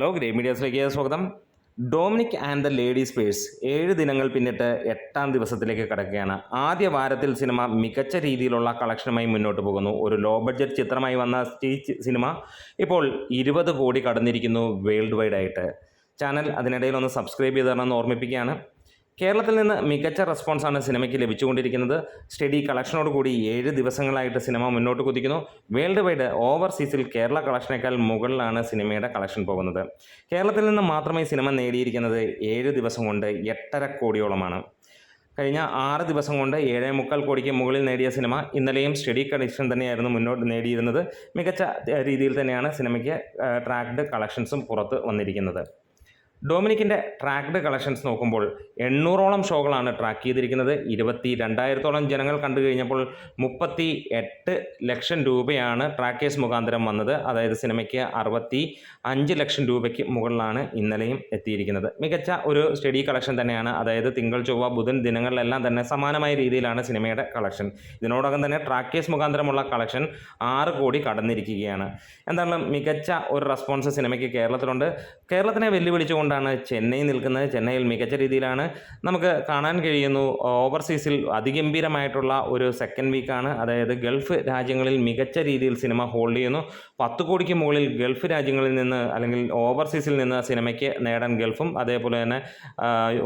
Hello grey മീഡിയാസിലേക്ക് സ്വാഗതം. Dominic and the ladies purse 7 ദിനങ്ങൾ പിന്നിട്ട് 8ാം ദിവസത്തിലേക്ക് കടക്കുകയാണ്. ആദ്യ വാരത്തിൽ സിനിമ മികച്ച രീതിയിലുള്ള കളക്ഷനുമായി മുന്നോട്ട് പോകുന്നു. ഒരു ലോ ബഡ്ജറ്റ് ചിത്രമായി വന്ന സ്റ്റേജ് സിനിമ ഇപ്പോൾ 20 കോടി കടന്നിരിക്കുന്നു വേൾഡ് വൈഡ് ആയിട്ട്. ചാനൽ അതിനിടയിൽ ഒന്ന് സബ്സ്ക്രൈബ് ചെയ്ത് തരണമെന്ന് ഓർമ്മിപ്പിക്കുകയാണ്. കേരളത്തിൽ നിന്ന് മികച്ച റെസ്പോൺസാണ് സിനിമയ്ക്ക് ലഭിച്ചുകൊണ്ടിരിക്കുന്നത്. സ്റ്റഡി കളക്ഷനോട് കൂടി 7 ദിവസങ്ങളായിട്ട് സിനിമ മുന്നോട്ട് കുതിക്കുന്നു. വേൾഡ് വൈഡ് ഓവർസീസിൽ കേരള കളക്ഷനേക്കാൾ മുകളിലാണ് സിനിമയുടെ കളക്ഷൻ പോകുന്നത്. കേരളത്തിൽ നിന്ന് മാത്രമേ സിനിമ നേടിയിരിക്കുന്നത് 7 ദിവസം കൊണ്ട് 8.5 കോടിയോളമാണ്. കഴിഞ്ഞ 6 ദിവസം കൊണ്ട് 7.25 കോടിക്ക് മുകളിൽ നേടിയ സിനിമ ഇന്നലെയും സ്റ്റഡി കളക്ഷൻ തന്നെയായിരുന്നു മുന്നോട്ട് നേടിയിരുന്നത്. മികച്ച രീതിയിൽ തന്നെയാണ് സിനിമയ്ക്ക് ട്രാക്ക്ഡ് കളക്ഷൻസും പുറത്ത് വന്നിരിക്കുന്നത്. ഡൊമിനിക്കിൻ്റെ ട്രാക്ക്ഡ് കളക്ഷൻസ് നോക്കുമ്പോൾ 800ഓളം ഷോകളാണ് ട്രാക്ക് ചെയ്തിരിക്കുന്നത്. 22,000ഓളം ജനങ്ങൾ കണ്ടു കഴിഞ്ഞപ്പോൾ 38 ലക്ഷം രൂപയാണ് ട്രാക്കേഴ്സ് മുഖാന്തരം വന്നത്. അതായത് സിനിമയ്ക്ക് 65 ലക്ഷം രൂപയ്ക്ക് മുകളിലാണ് ഇന്നലെയും എത്തിയിരിക്കുന്നത്. മികച്ച ഒരു സ്റ്റഡി കളക്ഷൻ തന്നെയാണ്. അതായത് തിങ്കൾ ചൊവ്വ ബുധൻ ദിനങ്ങളിലെല്ലാം തന്നെ സമാനമായ രീതിയിലാണ് സിനിമയുടെ കളക്ഷൻ. ഇതിനോടകം തന്നെ ട്രാക്കേഴ്സ് മുഖാന്തരമുള്ള കളക്ഷൻ 6 കോടി കടന്നിരിക്കുകയാണ്. എന്തായാലും മികച്ച ഒരു റെസ്പോൺസ് സിനിമയ്ക്ക് കേരളത്തിലുണ്ട്. കേരളത്തിനെ വെല്ലുവിളിച്ചുകൊണ്ട് ചെന്നൈ നിൽക്കുന്നത്. ചെന്നൈയിൽ മികച്ച രീതിയിലാണ് നമുക്ക് കാണാൻ കഴിയുന്നു. ഓവർസീസിൽ അതിഗംഭീരമായിട്ടുള്ള ഒരു സെക്കൻഡ് വീക്കാണ്. അതായത് ഗൾഫ് രാജ്യങ്ങളിൽ മികച്ച രീതിയിൽ സിനിമ ഹോൾഡ് ചെയ്യുന്നു. 10 കോടിക്ക് മുകളിൽ ഗൾഫ് രാജ്യങ്ങളിൽ നിന്ന് അല്ലെങ്കിൽ ഓവർസീസിൽ നിന്ന് സിനിമയ്ക്ക് നേടാൻ ഗൾഫും അതേപോലെ തന്നെ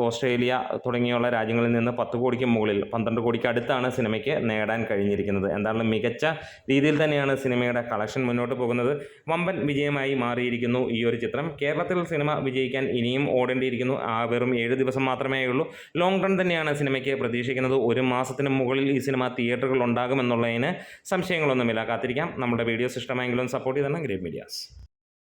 ഓസ്ട്രേലിയ തുടങ്ങിയുള്ള രാജ്യങ്ങളിൽ നിന്ന് 10 കോടിക്ക് മുകളിൽ 12 കോടിക്ക് അടുത്താണ് സിനിമയ്ക്ക് നേടാൻ കഴിഞ്ഞിരിക്കുന്നത്. എന്തായാലും മികച്ച രീതിയിൽ തന്നെയാണ് സിനിമയുടെ കളക്ഷൻ മുന്നോട്ട് പോകുന്നത്. വമ്പൻ വിജയമായി മാറിയിരിക്കുന്നു ഈ ഒരു ചിത്രം. കേരളത്തിൽ സിനിമ വിജയിക്കാൻ ഇനിയും ഓടേണ്ടിയിരിക്കുന്നു. വെറും 7 ദിവസം മാത്രമേ ഉള്ളൂ. ലോങ് റൺ തന്നെയാണ് സിനിമയ്ക്ക് പ്രതീക്ഷിക്കുന്നത്. 1 മാസത്തിന് മുകളിൽ ഈ സിനിമ തിയേറ്ററുകൾ ഉണ്ടാകുമെന്നുള്ളതിന് സംശയങ്ങളൊന്നുമില്ല. കാത്തിരിക്കാം. നമ്മുടെ വീഡിയോസ് ഇഷ്ടമായെങ്കിലും സപ്പോർട്ട് ചെയ്തതാണ് ഗ്രേ മീഡിയാസ്.